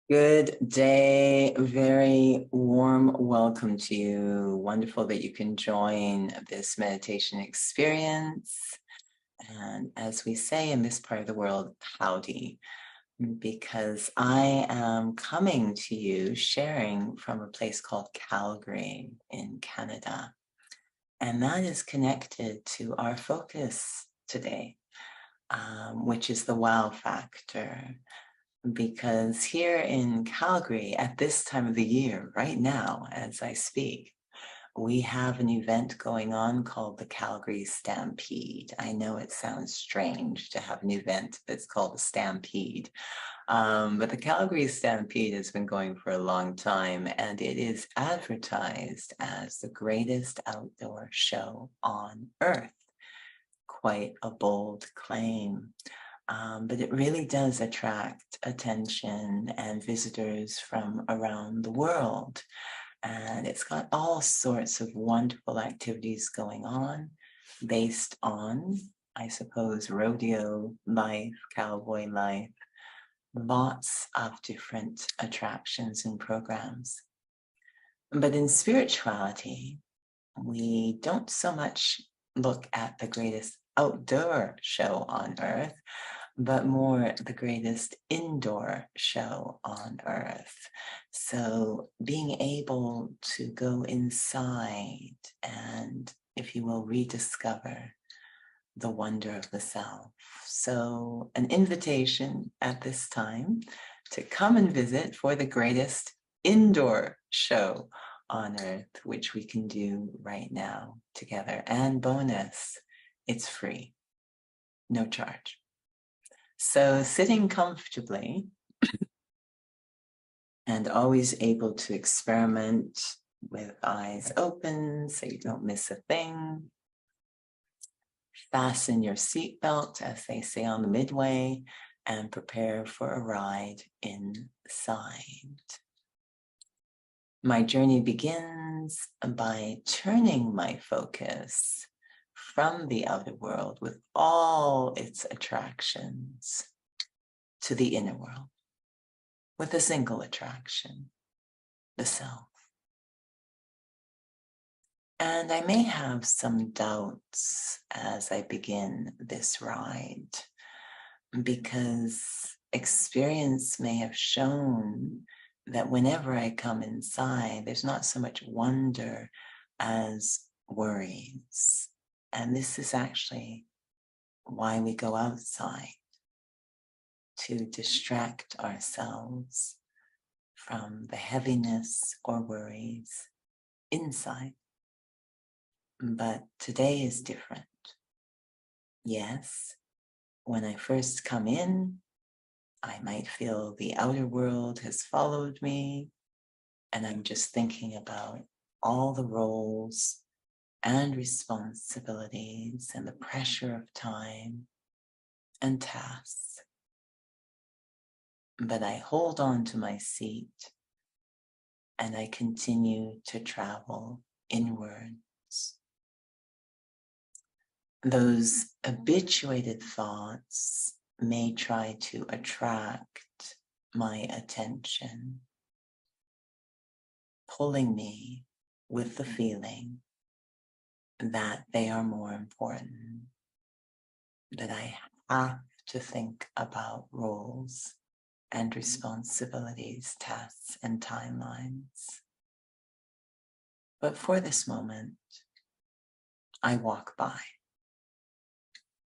Good day. Very warm welcome to you. Wonderful that you can join this meditation experience. And as we say in this part of the world, howdy, because I am coming to you sharing from a place called Calgary in Canada. And that is connected to our focus today, which is the wow factor. Because here in Calgary, at this time of the year, right now, as I speak, we have an event going on called the Calgary Stampede. I know it sounds strange to have an event that's called a Stampede, but the Calgary Stampede has been going for a long time, and it is advertised as the greatest outdoor show on earth. Quite a bold claim. But it really does attract attention and visitors from around the world. And it's got all sorts of wonderful activities going on based on, I suppose, rodeo life, cowboy life, lots of different attractions and programs. But in spirituality, we don't so much look at the greatest outdoor show on earth, but more the greatest indoor show on earth. So being able to go inside and, if you will, rediscover the wonder of the self. So an invitation at this time to come and visit for the greatest indoor show on earth, which we can do right now together. And bonus, it's free, no charge. So sitting comfortably and always able to experiment with eyes open so you don't miss a thing. Fasten your seatbelt, as they say on the midway, and prepare for a ride inside. My journey begins by turning my focus from the outer world with all its attractions to the inner world with a single attraction, the self. And I may have some doubts as I begin this ride, because experience may have shown that whenever I come inside, there's not so much wonder as worries. And this is actually why we go outside, to distract ourselves from the heaviness or worries inside. But today is different. Yes, when I first come in, I might feel the outer world has followed me, and I'm just thinking about all the roles and responsibilities and the pressure of time and tasks. But I hold on to my seat and I continue to travel inwards. Those habituated thoughts may try to attract my attention, pulling me with the feeling that they are more important, that I have to think about roles and responsibilities, tasks, and timelines. But for this moment, I walk by,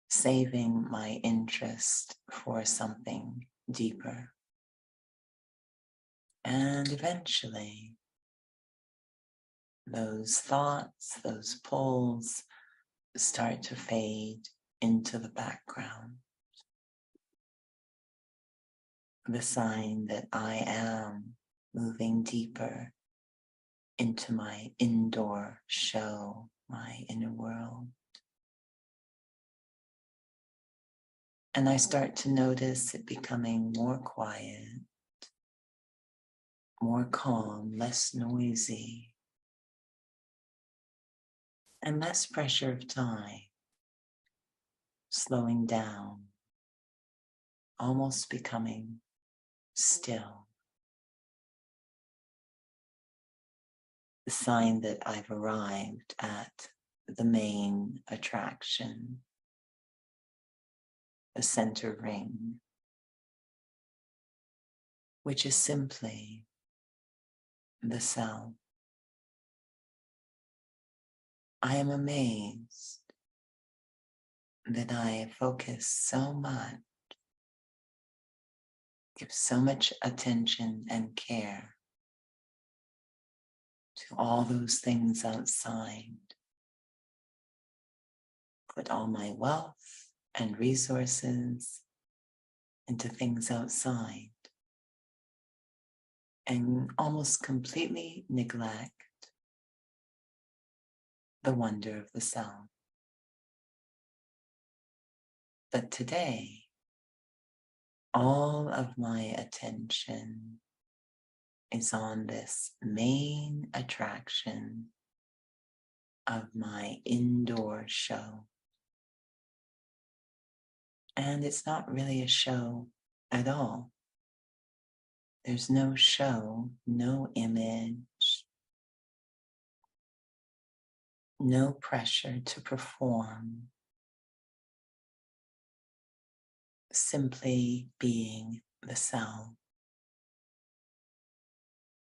saving my interest for something deeper. And eventually, those thoughts, those pulls start to fade into the background. The sign that I am moving deeper into my indoor show, my inner world. And I start to notice it becoming more quiet, more calm, less noisy, and less pressure of time, slowing down, almost becoming still. the sign that I've arrived at the main attraction, the center ring, which is simply the self. I am amazed that I focus so much, give so much attention and care to all those things outside, put all my wealth and resources into things outside, and almost completely neglect the wonder of the self. But today, all of my attention is on this main attraction of my indoor show. And it's not really a show at all. There's no show, no image, no pressure to perform, simply being the self.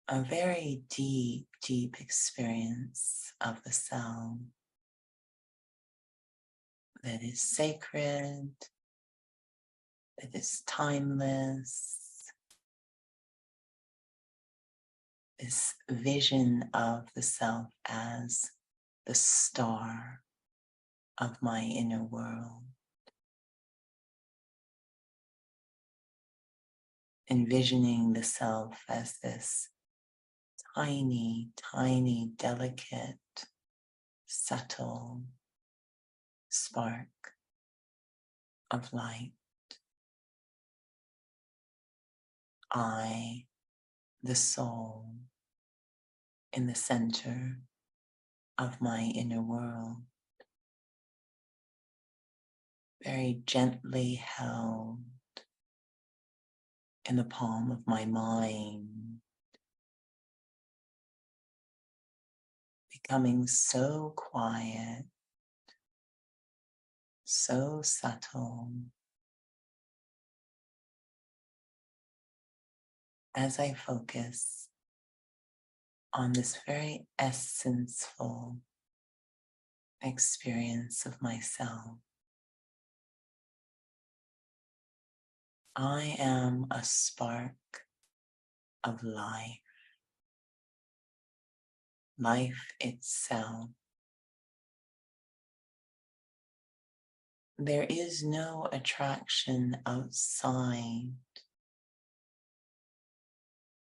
A very deep, deep experience of the self that is sacred, that is timeless. This vision of the self as the star of my inner world. Envisioning the self as this tiny, tiny, delicate, subtle spark of light. I, the soul, in the center of my inner world, very gently held in the palm of my mind, becoming so quiet, so subtle, as I focus on this very essential experience of myself. I am a spark of life, life itself. There is no attraction outside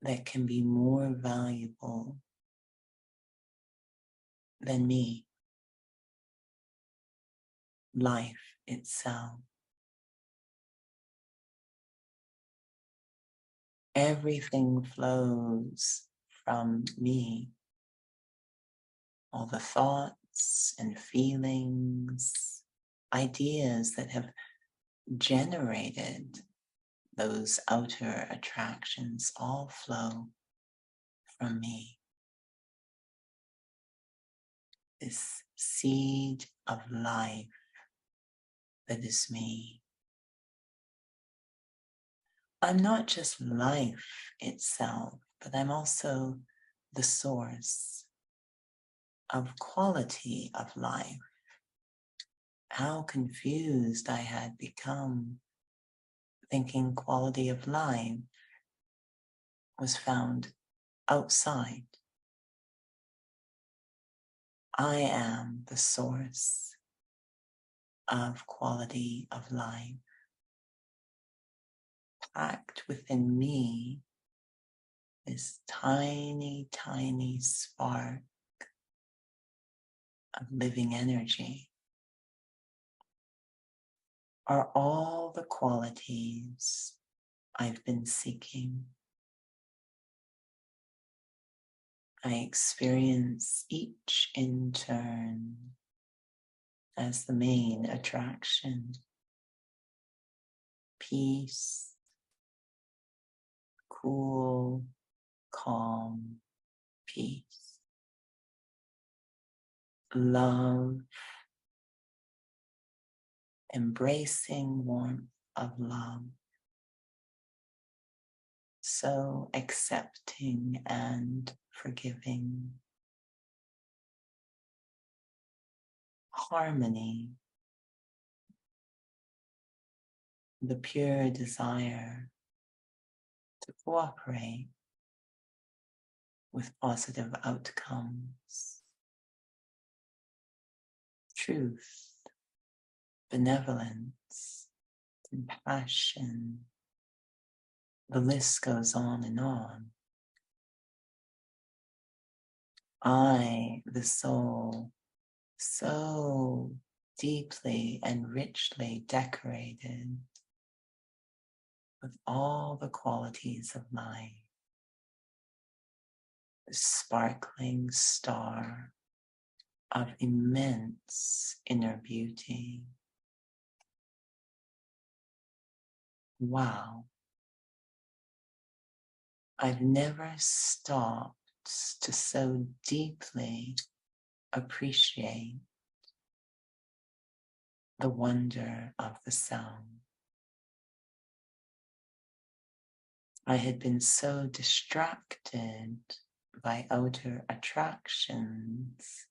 that can be more valuable than me, life itself. Everything flows from me. All the thoughts and feelings, ideas that have generated those outer attractions all flow from me. This seed of life that is me. I'm not just life itself, but I'm also the source of quality of life. How confused I had become, thinking quality of life was found outside. I am the source of quality of life. Packed within me, this tiny, tiny spark of living energy are all the qualities I've been seeking. I experience each in turn as the main attraction. Peace, cool, calm, peace. love, embracing warmth of love, so accepting and forgiving, harmony, the pure desire to cooperate with positive outcomes, truth, benevolence, compassion. The list goes on and on. I, the soul, so deeply and richly decorated with all the qualities of life, the sparkling star of immense inner beauty. Wow. I've never stopped to so deeply appreciate the wonder of the sound. I had been so distracted by outer attractions.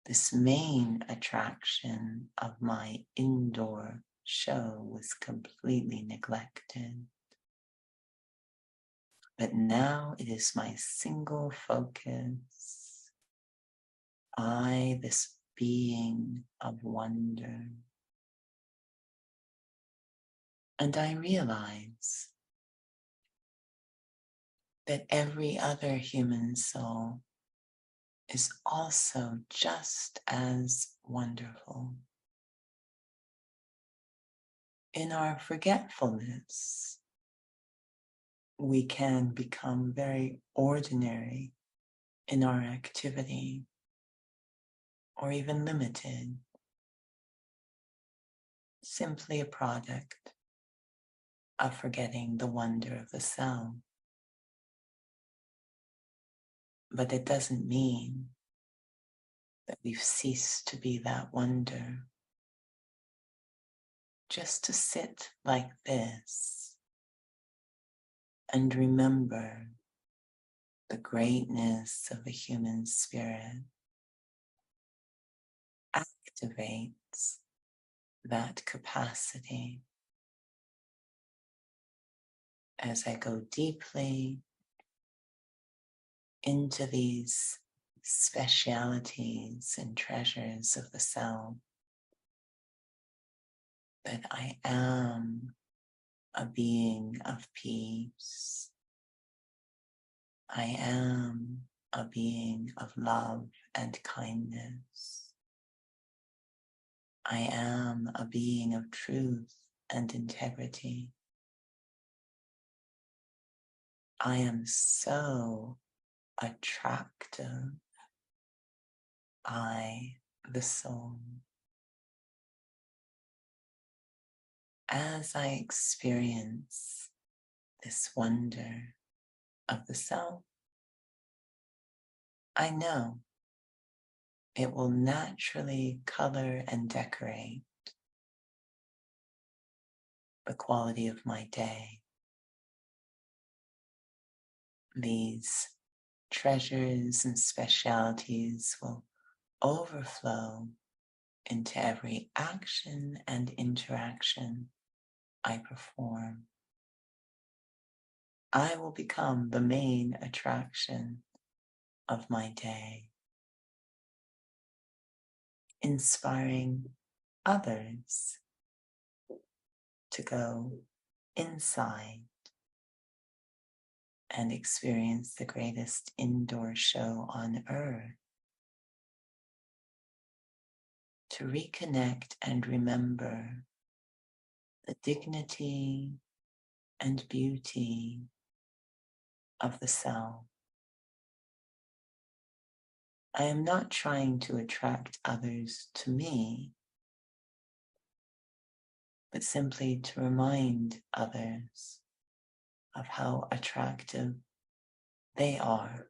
This main attraction of my indoor show was completely neglected. But now it is my single focus. I, this being of wonder. And I realize that every other human soul is also just as wonderful. In our forgetfulness, we can become very ordinary in our activity, or even limited, simply a product of forgetting the wonder of the sound. But it doesn't mean that we've ceased to be that wonder. Just to sit like this and remember the greatness of the human spirit activates that capacity. As I go deeply into these specialities and treasures of the self, that I am a being of peace. I am a being of love and kindness. I am a being of truth and integrity. I am so attractive. I, the soul. As I experience this wonder of the self, I know it will naturally color and decorate the quality of my day. These treasures and specialities will overflow into every action and interaction I perform. I will become the main attraction of my day, inspiring others to go inside and experience the greatest indoor show on earth, to reconnect and remember the dignity and beauty of the self. I am not trying to attract others to me, but simply to remind others of how attractive they are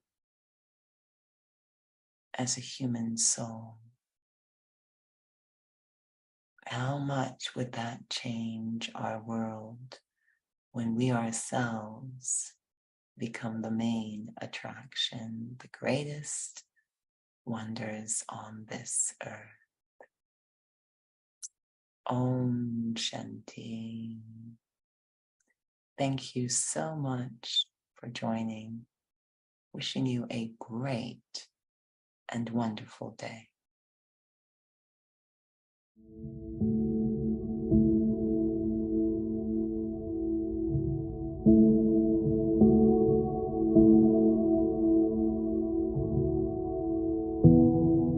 as a human soul, how much would that change our world when we ourselves become the main attraction, the greatest wonders on this earth? Om Shanti. Thank you so much for joining. Wishing you a great and wonderful day.